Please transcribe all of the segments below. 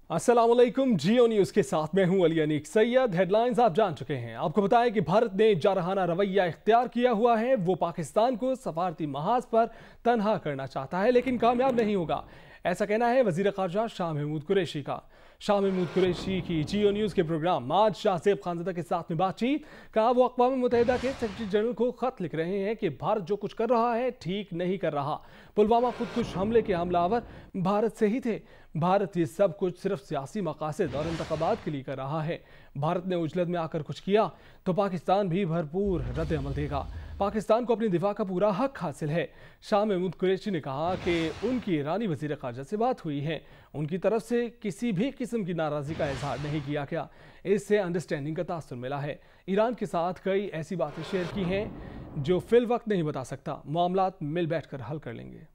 अस्सलाम वालेकुम। जियो न्यूज के साथ मैं हूं अली अनीक सैयद। हेडलाइंस आप जान चुके हैं। आपको बताएं कि भारत ने जारहाना रवैया इख्तियार किया हुआ है। वो पाकिस्तान को सफारती महाज पर तनहा करना चाहता है, लेकिन कामयाब नहीं होगा। ऐसा कहना है वजीर खारजा शाह महमूद कुरैशी का। शाह महमूद कुरैशी की जियो न्यूज के प्रोग्राम आज शाहजेब खानज़ादा के साथ में बातचीत। कहा वो अक़वाम मुत्तहिदा के सेक्रेटरी जनरल को खत लिख रहे हैं कि भारत जो कुछ कर रहा है ठीक नहीं कर रहा। पुलवामा खुदकुश हमले के हमलावर भारत से ही थे। भारत ये सब कुछ सिर्फ सियासी मकासद और इंतखाबात के लिए कर रहा है। भारत ने उजलत में आकर कुछ किया तो पाकिस्तान भी भरपूर रद्द अमल देगा। पाकिस्तान को अपनी दिफा का पूरा हक हासिल है। शाह महमूद कुरैशी ने कहा कि उनकी ईरानी वजीर खारजा से बात हुई है। उनकी तरफ से किसी भी किस्म की नाराज़गी का इजहार नहीं किया गया। इससे अंडरस्टैंडिंग का तासुर मिला है। ईरान के साथ कई ऐसी बातें शेयर की हैं जो फिल वक्त नहीं बता सकता। मामलात मिल बैठ कर हल कर लेंगे।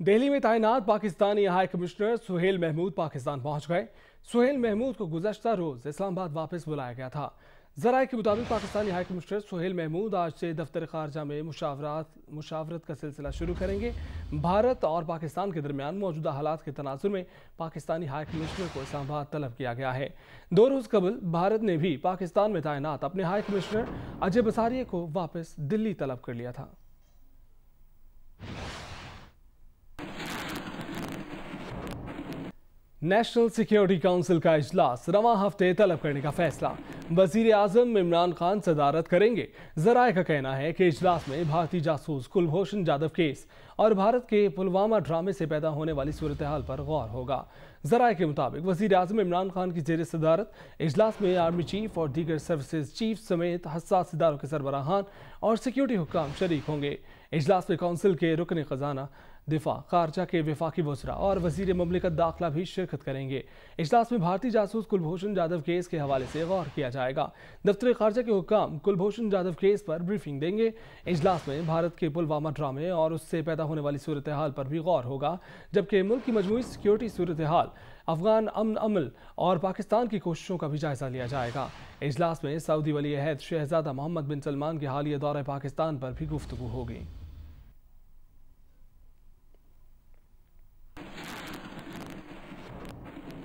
दिल्ली में तैनात पाकिस्तानी हाई कमिश्नर सुहेल महमूद पाकिस्तान पहुंच गए। सुहेल महमूद को गुज़श्ता रोज इस्लामाबाद वापस बुलाया गया था। ज़राए के मुताबिक पाकिस्तानी हाई कमिश्नर सुहेल महमूद आज से दफ्तर खारजा में मुशावरत का सिलसिला शुरू करेंगे। भारत और पाकिस्तान के दरमियान मौजूदा हालात के तनाजुर में पाकिस्तानी हाई कमिश्नर को इस्लामाबाद तलब किया गया है। 2 रोज़ कबल भारत ने भी पाकिस्तान में तैनात अपने हाई कमिश्नर अजय बसारिया को वापस दिल्ली तलब कर लिया था। नेशनल सिक्योरिटी काउंसिल का इजलास रवां हफ्ते तलब करने का फैसला। वजीर आजम इमरान खान सदारत करेंगे। जराए का कहना है कि इजलास में भारतीय जासूस कुलभूषण जाधव केस और भारत के पुलवामा ड्रामे से पैदा होने वाली सूरत हाल पर गौर होगा। जराए के मुताबिक वजीर आजम इमरान खान की जेर सदारत इजलास में आर्मी चीफ और दीगर सर्विसेज चीफ समेत हसास इदारों के सरबराहान और सिक्योरिटी हुक्काम शरीक होंगे। इजलास में काउंसिल के रुकन खजाना, दिफा, खारजा के वफाकी वज़रा और वजीर ममलिकत दाखिला भी शिरकत करेंगे। इजलास में भारतीय जासूस कुलभूषण जाधव केस के हवाले से गौर किया जाएगा। दफ्तर खारजा के हुक्काम कुलभूषण जाधव केस पर ब्रीफिंग देंगे। इजलास में भारत के पुलवामा ड्रामे और उससे पैदा होने वाली सूरत हाल पर भी गौर होगा, जबकि मुल्क की मजमूई सिक्योरिटी सूरत हाल, अफगान अमन अमल और पाकिस्तान की कोशिशों का भी जायजा लिया जाएगा। इजलास में सऊदी वली अहद शहजादा मोहम्मद बिन सलमान के हालिया दौरे पाकिस्तान पर भी गुफ्तगू होगी।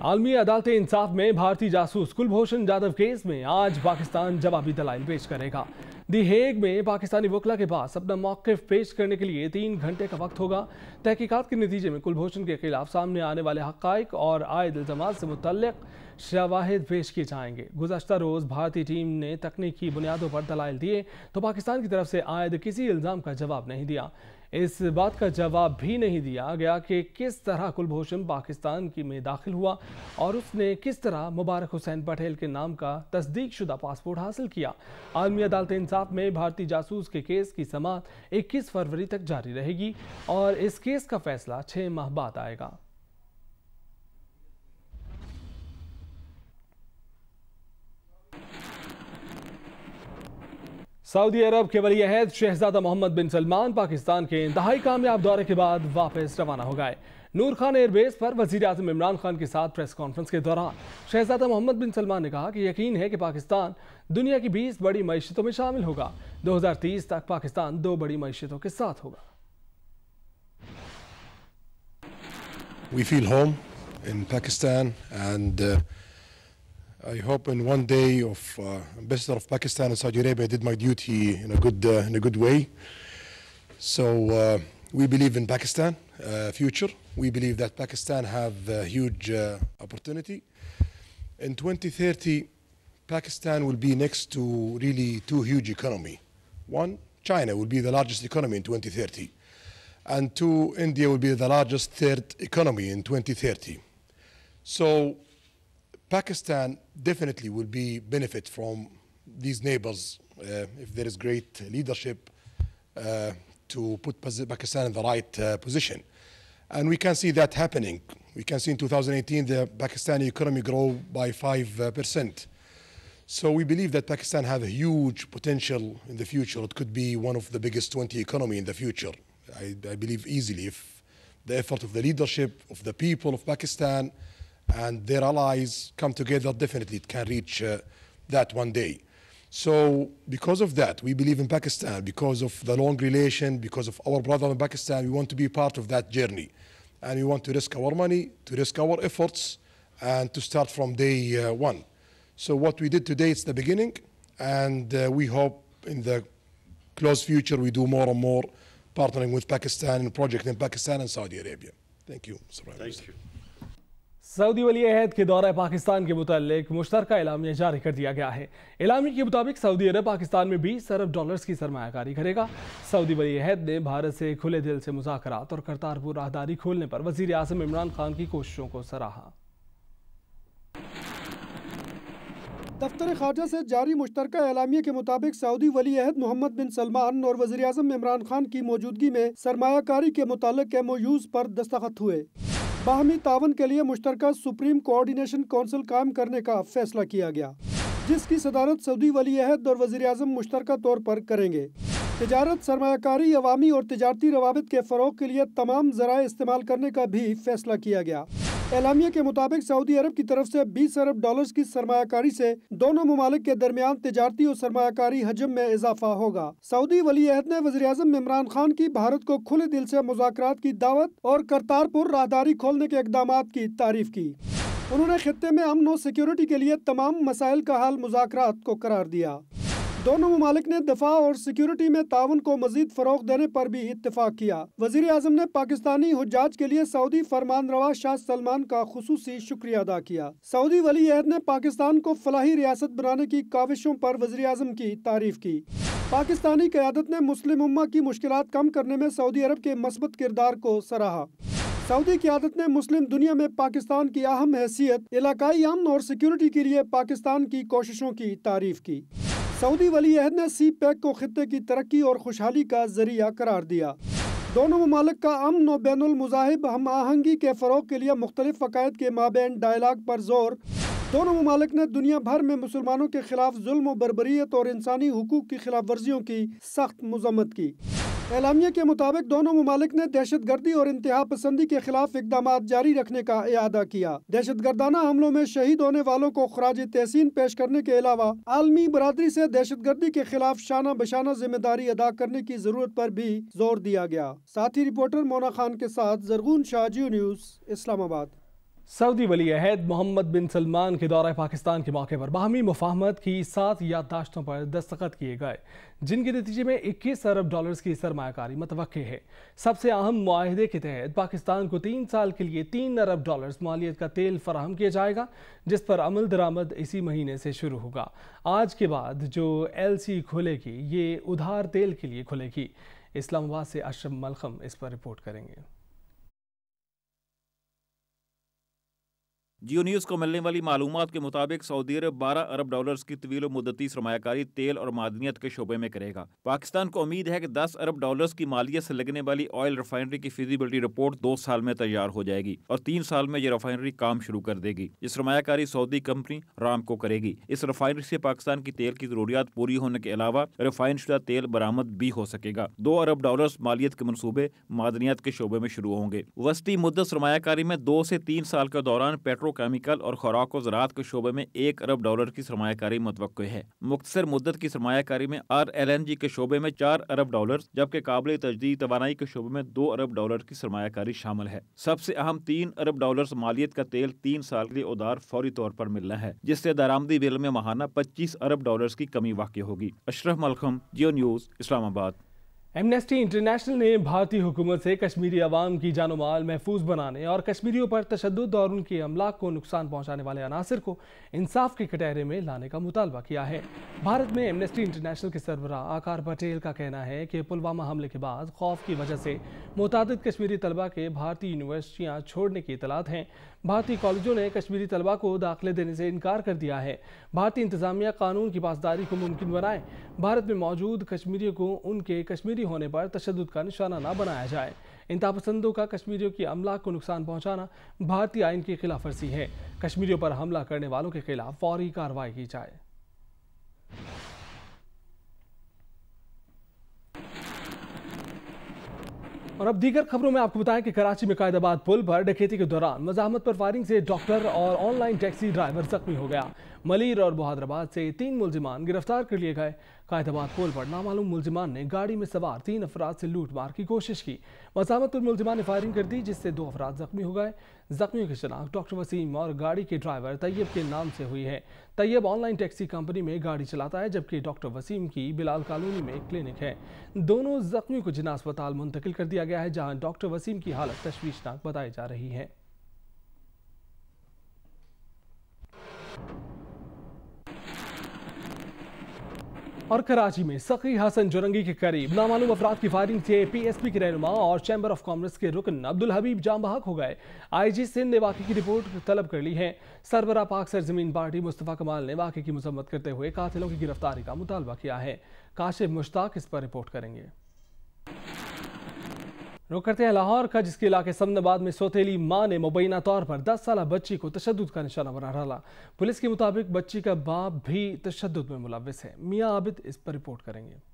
आलमी अदालत इंसाफ में भारतीय जासूस कुलभूषण जाधव केस में आज पाकिस्तान जवाबी दलाइल पेश करेगा। दी हेग में पाकिस्तानी वकला के पास अपना मौक़िफ़ पेश करने के लिए 3 घंटे का वक्त होगा। तहकीकात के नतीजे में कुलभूषण के खिलाफ सामने आने वाले हक़ाइक़ और आयद इल्ज़ामात से मुतल्लिक़ शवाहिद पेश किए जाएंगे। गुज़श्ता रोज़ भारतीय टीम ने तकनीकी बुनियादों पर दलाइल दिए तो पाकिस्तान की तरफ से आयद किसी इल्ज़ाम का जवाब नहीं दिया। इस बात का जवाब भी नहीं दिया गया कि किस तरह कुलभूषण पाकिस्तान की में दाखिल हुआ और उसने किस तरह मुबारक हुसैन पटेल के नाम का तस्दीक शुदा पासपोर्ट हासिल किया। आलमी अदालत इंसाफ में भारतीय जासूस के केस की समाअत 21 फरवरी तक जारी रहेगी और इस केस का फैसला 6 माह बाद आएगा। सऊदी अरब के वली अहद शहजादा मोहम्मद बिन सलमान पाकिस्तान के इंतहाई कामयाब दौरे के बाद वापस रवाना हो गए। नूर खान एयरबेस पर वजीर आज़म इमरान खान के साथ प्रेस कॉन्फ्रेंस के दौरान शहजादा मोहम्मद बिन सलमान ने कहा कि यकीन है कि पाकिस्तान दुनिया की 20 बड़ी मईशतों में शामिल होगा। 2030 तक पाकिस्तान 2 बड़ी मईशतों के साथ होगा। We feel home in Pakistan and I hope in one day of Ambassador of Pakistan and Saudi Arabia I did my duty in a good way. So we believe in Pakistan future. We believe that Pakistan have a huge opportunity. In 2030, Pakistan will be next to really 2 huge economies. 1, China will be the largest economy in 2030. And 2, India will be the largest 3rd economy in 2030. So Pakistan definitely will be benefit from these neighbors if there is great leadership to put Pakistan in the right position. And we can see that happening. We can see in 2018 the Pakistani economy grow by 5%. So we believe that Pakistan have a huge potential in the future. It could be one of the biggest 20 economy in the future. I believe easily if the effort of the leadership of the people of Pakistan and their allies come together, definitely it can reach that one day. So because of that, we believe in Pakistan, because of the long relation, because of our brother in Pakistan, we want to be part of that journey. and we want to risk our money, to risk our efforts, and to start from day one. So what we did today, it's the beginning, and we hope in the close future we do more and more partnering with Pakistan in project in Pakistan and Saudi Arabia. Thank you, Mr. Prime Minister. Thank you. Saudi वली अहद के दौरा पाकिस्तान के मुतालिक मुश्तरका एलामिया जारी कर दिया गया है। एलामी के मुताबिक सऊदी अरब पाकिस्तान में $20 अरब की सरमायाकारी करेगा। सऊदी वली अहद ने भारत से खुले दिल से मुज़ाकरात और करतारपुर राहदारी खोलने पर वज़ीर आज़म इमरान खान की कोशिशों को सराहा। दफ्तर खारजा से जारी मुश्तरका एलामिया के मुताबिक सऊदी वली अहद मोहम्मद बिन सलमान और वज़ीर आज़म इमरान खान की मौजूदगी में सरमायाकारी के मुतालिक MOUs पर दस्तखत हुए। बाहमी तावन के लिए मुश्तरका सुप्रीम कोऑर्डिनेशन काउंसिल कायम करने का फैसला किया गया, जिसकी सदारत सऊदी वली अहद और वज़ीर आज़म मुश्तरका तौर पर करेंगे। तिजारत, सरमायाकारी, अवामी और तिजारती रवाबित के फ़रोग़ के लिए तमाम ज़राए इस्तेमाल करने का भी फैसला किया गया। एलामिया के मुताबिक सऊदी अरब की तरफ से $20 अरब की सरमायाकारी से दोनों ममालिक के दरमियान तिजारती और सरमायाकारी हजम में इजाफा होगा। सऊदी वली अहद ने वज़ीर आज़म इमरान खान की भारत को खुले दिल से मुज़ाकरात की दावत और करतारपुर राहदारी खोलने के इक़दामात की तारीफ की। उन्होंने खित्ते में अमन और सिक्योरिटी के लिए तमाम मसाइल का हल मुज़ाकरात को करार दिया। दोनों ममालिक ने दफा और सिक्योरिटी में ताउन को मजीद फरोग देने पर भी इत्तेफाक किया। वज़ीर आज़म ने पाकिस्तानी हुज्जाज के लिए सऊदी फरमानरवा शाह सलमान का खुसूसी शुक्रिया अदा किया। सऊदी वली अहद ने पाकिस्तान को फलाही रियासत बनाने की काविशों पर वज़ीर आज़म की तारीफ की। पाकिस्तानी क़यादत ने मुस्लिम उम्मा की मुश्किलात कम करने में सऊदी अरब के मस्बत किरदार को सराहा। सऊदी क़यादत ने मुस्लिम दुनिया में पाकिस्तान की अहम हैसियत, इलाकाई अमन और सिक्योरिटी के लिए पाकिस्तान की कोशिशों की तारीफ की। सऊदी वली अहद ने CPEC को खित्ते की तरक्की और खुशहाली का जरिया करार दिया। दोनों ममालिक का अमन और बैनुल मुज़ाहिब हम आहंगी के फ़रोग़ के लिए मुख्तलिफ अक़ायद के माबैन डायलाग पर जोर। दोनों ममालिक ने दुनिया भर में मुसलमानों के खिलाफ जुल्म और बर्बरियत और इंसानी हुकूक की खिलाफ वर्जियों की सख्त मज़म्मत की। एलामिया के मुताबिक दोनों ममालिक ने दहशत गर्दी और इंतहा पसंदी के खिलाफ इक़दामात जारी रखने का इआदा किया। दहशत गर्दाना हमलों में शहीद होने वालों को खराज तहसीन पेश करने के अलावा आलमी बरादरी से दहशत गर्दी के खिलाफ शाना बशाना जिम्मेदारी अदा करने की जरूरत पर भी जोर दिया गया। साथी रिपोर्टर मोना खान के साथ जरगून शाह, जियो न्यूज़, इस्लामाबाद। सऊदी वली अहद मोहम्मद बिन सलमान के दौरे पाकिस्तान के मौके पर बाहमी मुफाहमत की 7 याददाश्तों पर दस्तखत किए गए, जिनके नतीजे में $21 अरब की सरमायाकारी मतवक्के है। सबसे अहम मुआहदे के तहत पाकिस्तान को 3 साल के लिए $3 अरब मालियत का तेल फराहम किया जाएगा, जिस पर अमल दरामद इसी महीने से शुरू होगा। आज के बाद जो LC खुलेगी ये उधार तेल के लिए खुलेगी। इस्लामाबाद से अशरफ मलखम इस पर रिपोर्ट करेंगे। जियो न्यूज़ को मिलने वाली मालूमात के मुताबिक सऊदी अरब $12 अरब की तवील मुद्दती सरमायाकारी तेल और मादनियत के शोबे में करेगा। पाकिस्तान को उम्मीद है कि $10 अरब की मालियत से लगने वाली ऑयल रिफाइनरी की फिजिबिलिटी रिपोर्ट 2 साल में तैयार हो जाएगी और 3 साल में यह रिफाइनरी काम शुरू कर देगी। ये सरमायाकारी सऊदी कंपनी रामको करेगी। इस रिफाइनरी से पाकिस्तान की तेल की जरूरियात पूरी होने के अलावा रिफाइन शुदा तेल बरामद भी हो सकेगा। $2 अरब मालियत के मनसूबे मादनियत के शोबे में शुरू होंगे। वस्ती मुद्दत सरमायाकारी में 2 से 3 साल के दौरान पेट्रोकेमिकल और खुराक और ज़राअत के शोबे में $1 अरब की सरमायाकारी मुतवक्को है। मुख्तसर मुद्दत की सरमायाकारी में RLNG के शोबे में $4 अरब, जबकि काबिल तजदीद तवानाई के शोबे में $2 अरब की सरमायाकारी शामिल है। सबसे अहम $3 अरब मालियत का तेल 3 साल के लिए उधार फौरी तौर पर मिलना है, जिससे दरामदी बिल में माहाना $25 अरब की कमी वाक़ई होगी। अशरफ मलखम, जियो न्यूज़, इस्लामाबाद। एमनेस्टी इंटरनेशनल ने भारतीय हुकूमत से कश्मीरी अवाम की जानो माल महफूज बनाने और कश्मीरियों पर तशद्दुद और उनके अमलाक को नुकसान पहुंचाने वाले अनासर को इंसाफ के कटहरे में लाने का मुतालबा किया है। भारत में एमनेस्टी इंटरनेशनल के सरबराह आकार पटेल का कहना है कि पुलवामा हमले के बाद खौफ की वजह से मुतादिद कश्मीरी तलबा के भारतीय यूनिवर्सिटियाँ छोड़ने की इतलात हैं। भारतीय कॉलेजों ने कश्मीरी तलबा को दाखिले देने से इनकार कर दिया है। भारतीय इंतजामिया कानून की पासदारी को मुमकिन बनाए। भारत में मौजूद कश्मीरियों को उनके कश्मीरी होने पर तशद्दुद का निशाना न बनाया जाए। इंतहापसंदों का कश्मीरियों की अमलाक को नुकसान पहुंचाना भारतीय आइन की खिलाफ वर्जी है। कश्मीरियों पर हमला करने वालों के खिलाफ फौरी कार्रवाई की जाए। और अब दीगर खबरों में आपको बताएं कि कराची में कायदाबाद पुल पर डकैती के दौरान मज़ाहमत पर फायरिंग से डॉक्टर और ऑनलाइन टैक्सी ड्राइवर जख्मी हो गया। मलीर और बहादराबाद से 3 मुलजिमान गिरफ्तार कर लिए गए। कायदाबाद पुल पर नामालूम मुलजिमान ने गाड़ी में सवार 3 अफराद से लूट मार की कोशिश की। मज़ाहमत पर मुलजिमान ने फायरिंग कर दी, जिससे 2 अफराद जख्मी हो गए। जख्मियों की शनाख्त डॉक्टर वसीम और गाड़ी के ड्राइवर तैयब के नाम से हुई है। तैयब ऑनलाइन टैक्सी कंपनी में गाड़ी चलाता है, जबकि डॉक्टर वसीम की बिलाल कॉलोनी में एक क्लिनिक है। दोनों जख्मियों को जिन्ना अस्पताल मुंतकिल कर दिया गया है, जहां डॉक्टर वसीम की हालत तशवीशनाक बताई जा रही है। और कराची में सखी हसन जोरंगी के करीब नामालूम अफराद की फायरिंग से पीएसपी के रहनुमा और चैम्बर ऑफ कॉमर्स के रुकन अब्दुल हबीब जाम बहक हो गए। आईजी सिंध ने वाक़े की रिपोर्ट तलब कर ली है। सरबराह पाक सरजमीन पार्टी मुस्तफ़ा कमाल ने वाक़े की मजम्मत करते हुए कातिलों की गिरफ्तारी का मुतालबा किया है। काशिफ मुश्ताक इस पर रिपोर्ट करेंगे। रुक करते हैं लाहौर का, जिसके इलाके समनाबाद में सौतेली मां ने मुबैना तौर पर 10 साल बच्ची को तशद्दुद का निशाना बना डाला। पुलिस के मुताबिक बच्ची का बाप भी तशद्दुद में मुलव्विस है। मियां आबिद इस पर रिपोर्ट करेंगे।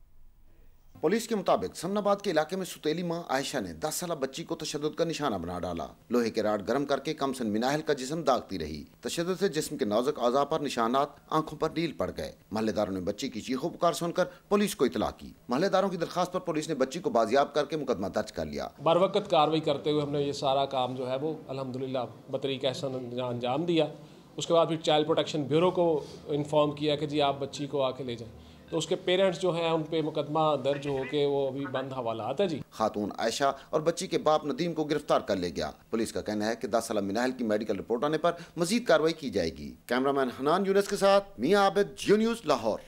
पुलिस के मुताबिक समनाबाद के इलाके में सुतेली मां आयशा ने 10 साल बच्ची को तशद्दुद का निशाना बना डाला। लोहे के राड गर्म करके कमसन मिनाहल का जिस्म दागती रही। तशद्दुद से जिस्म के नाजुक अज़ा पर निशानात, आंखों पर नील पड़ गए। महल्लेदारों ने बच्ची की चीखों पुकार सुनकर पुलिस को इतला की। महल्लेदारों की दरखास्त पर पुलिस ने बच्ची को बाजियाब करके मुकदमा दर्ज कर लिया। बरवकत कार्रवाई करते हुए हमने ये सारा काम जो है वो अल्हम्दुलिल्लाह बतरीक़ एहसन अंजाम दिया। उसके बाद फिर चाइल्ड प्रोटेक्शन ब्यूरो को इन्फॉर्म किया कि जी आप बच्ची को आके ले जाएं। तो उसके पेरेंट्स जो हैं उन पे मुकदमा दर्ज हो के वो अभी बंद हवालात है जी। खातून आयशा और बच्ची के बाप नदीम को गिरफ्तार कर ले गया। पुलिस का कहना है कि 10 साल मिनाहल की मेडिकल रिपोर्ट आने पर मजीद कार्रवाई की जाएगी। कैमरामैन हनान यूनुस के साथ मियां आबिद, जियो न्यूज़, लाहौर।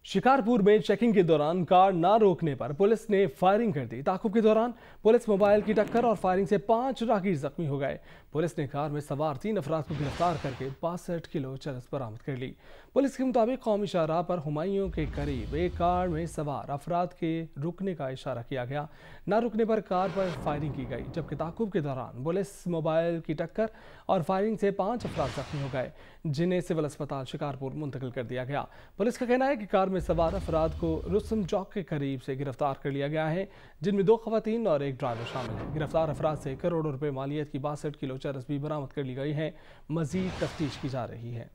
शिकारपुर में चेकिंग के दौरान कार ना रोकने पर पुलिस ने फायरिंग कर दी। ताक़ुब के दौरान पुलिस मोबाइल की टक्कर और फायरिंग से 5 राहगीर जख्मी हो गए। पुलिस ने कार में सवार 3 अफराद को गिरफ्तार करके 62 किलो चरस बरामद कर ली। पुलिस के मुताबिक कौमी शाहराह पर हुमायूं के करीब एक कार में सवार अफराद के रुकने का इशारा किया गया। ना रुकने पर कार पर फायरिंग की गई, जबकि ताक़ुब के दौरान पुलिस मोबाइल की टक्कर और फायरिंग से 5 अफराद जख्मी हो गए, जिन्हें सिविल अस्पताल शिकारपुर मुंतकिल कर दिया गया। पुलिस का कहना है कि कार में सवार अफराद को रुस्तम चौक के करीब से गिरफ्तार कर लिया गया है, जिनमें 2 खवातीन और एक ड्राइवर शामिल है। गिरफ्तार अफराद से करोड़ों रुपए मालियत की 62 किलो चरस भी बरामद कर ली गई है। मजीद तफ्तीश की जा रही है।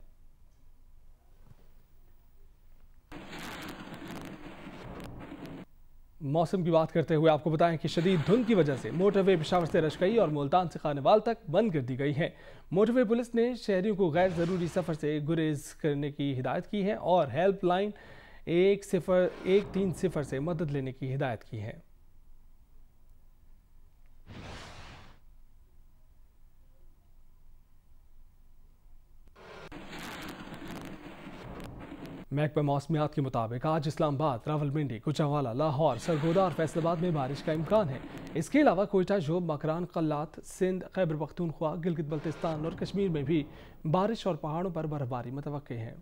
मौसम की बात करते हुए आपको बताएं कि शदीद धुंध की वजह से मोटरवे पेशावर से रशकई और मुल्तान से खानेवाल तक बंद कर दी गई है। मोटरवे पुलिस ने शहरियों को गैर ज़रूरी सफ़र से गुरेज करने की हिदायत की है और हेल्पलाइन 1013 से मदद लेने की हिदायत की है। महकमा मौसमियात के मुताबिक आज इस्लामाबाद, रावलपिंडी, कुचावाला, लाहौर, सरगोदा और फैसलाबाद में बारिश का इम्कान है। इसके अलावा कोयटा, जोब, मकरान, कल्लात, सिंध, खैबर पख्तूनख्वा, गिलगित बल्तिस्तान और कश्मीर में भी बारिश और पहाड़ों पर बर्फबारी मुतवक्के है।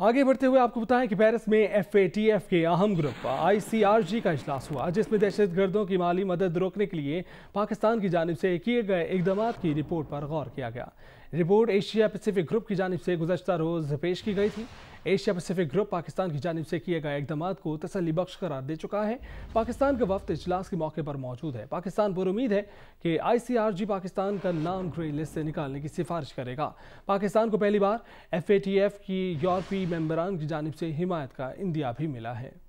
आगे बढ़ते हुए आपको बताएं कि पेरिस में FATF के अहम ग्रुप ICRG का इजलास हुआ, जिसमें दहशतगर्दों की माली मदद रोकने के लिए पाकिस्तान की जानिब से किए गए इकदाम की रिपोर्ट पर गौर किया गया। रिपोर्ट एशिया पैसिफिक ग्रुप की जानिब से गुज़श्ता रोज़ पेश की गई थी। एशिया पैसिफिक ग्रुप पाकिस्तान की जानिब से किए गए इकदाम को तसल्ली बख्श करार दे चुका है। पाकिस्तान का वफ्द इजलास के मौके पर मौजूद है। पाकिस्तान पर उम्मीद है कि ICRG पाकिस्तान का नाम ग्रे लिस्ट से निकालने की सिफारिश करेगा। पाकिस्तान को पहली बार FATF की यूरोपीय मेंबरान की जानिब से हिमायत का इंदिया भी मिला है।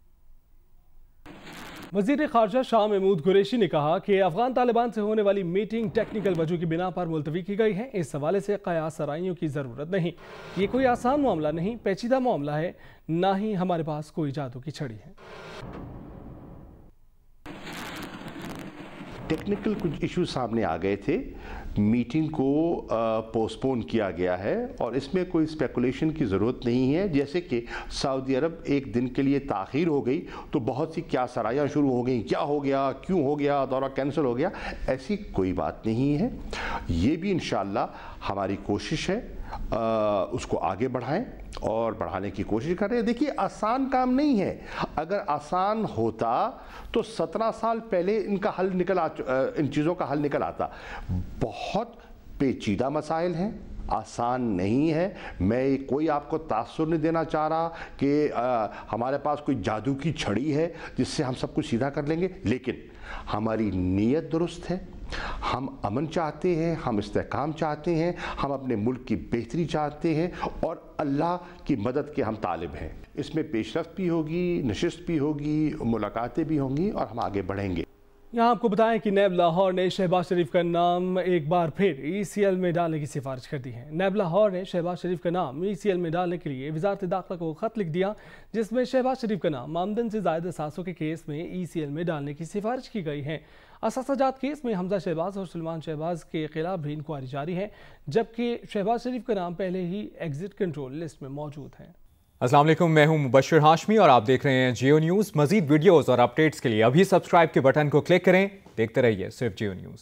वज़ीर ख़ारजा शाह महमूद कुरैशी ने कहा कि अफगान तालिबान से होने वाली मीटिंग टेक्निकल वजह की बिना पर मुलतवी की गई है। इस हवाले से क़यास सराइयों की ज़रूरत नहीं। ये कोई आसान मामला नहीं, पेचीदा मामला है, ना ही हमारे पास कोई जादू की छड़ी है। टेक्निकल कुछ इशू सामने आ गए थे, मीटिंग को पोस्टपोन किया गया है और इसमें कोई स्पेकुलेशन की ज़रूरत नहीं है। जैसे कि सऊदी अरब एक दिन के लिए ताख़ीर हो गई तो बहुत सी क्या सराइयाँ शुरू हो गई, क्या हो गया, क्यों हो गया, दौरा कैंसिल हो गया, ऐसी कोई बात नहीं है। ये भी इंशाअल्लाह हमारी कोशिश है उसको आगे बढ़ाएं और बढ़ाने की कोशिश कर रहे हैं। देखिए, आसान काम नहीं है। अगर आसान होता तो 17 साल पहले इन चीज़ों का हल निकल आता। बहुत पेचीदा मसाइल हैं, आसान नहीं है। मैं कोई आपको तासुर नहीं देना चाह रहा कि हमारे पास कोई जादू की छड़ी है जिससे हम सब कुछ सीधा कर लेंगे, लेकिन हमारी नीयत दुरुस्त है। हम अमन चाहते हैं, हम इस्तेहकाम चाहते हैं, हम अपने मुल्क की बेहतरी चाहते हैं और अल्लाह की मदद के हम तालिब हैं। इसमें पेशरफ्त भी होगी, नशिस्त भी होगी, मुलाकातें भी होंगी और हम आगे बढ़ेंगे। यहाँ आपको बताएं कि नैब लाहौर ने शहबाज शरीफ का नाम एक बार फिर ECL में डालने की सिफारिश कर दी है। नैब लाहौर ने शहबाज शरीफ का नाम ECL में डालने के लिए वजारत दाखिला को खत लिख दिया, जिसमें शहबाज शरीफ का नाम आमदन से ज़ायद असासों के केस में ECL में डालने की सिफारिश की गई है। असासाजात केस में हमजा शहबाज और सलमान शहबाज के खिलाफ भी इंक्वायरी जारी है, जबकि शहबाज शरीफ का नाम पहले ही एग्जिट कंट्रोल लिस्ट में मौजूद है। अस्सलाम वालेकुम, मैं हूं मुबश्शिर हाशमी और आप देख रहे हैं जियो न्यूज़। मजीद वीडियोस और अपडेट्स के लिए अभी सब्सक्राइब के बटन को क्लिक करें। देखते रहिए सिर्फ जियो न्यूज़।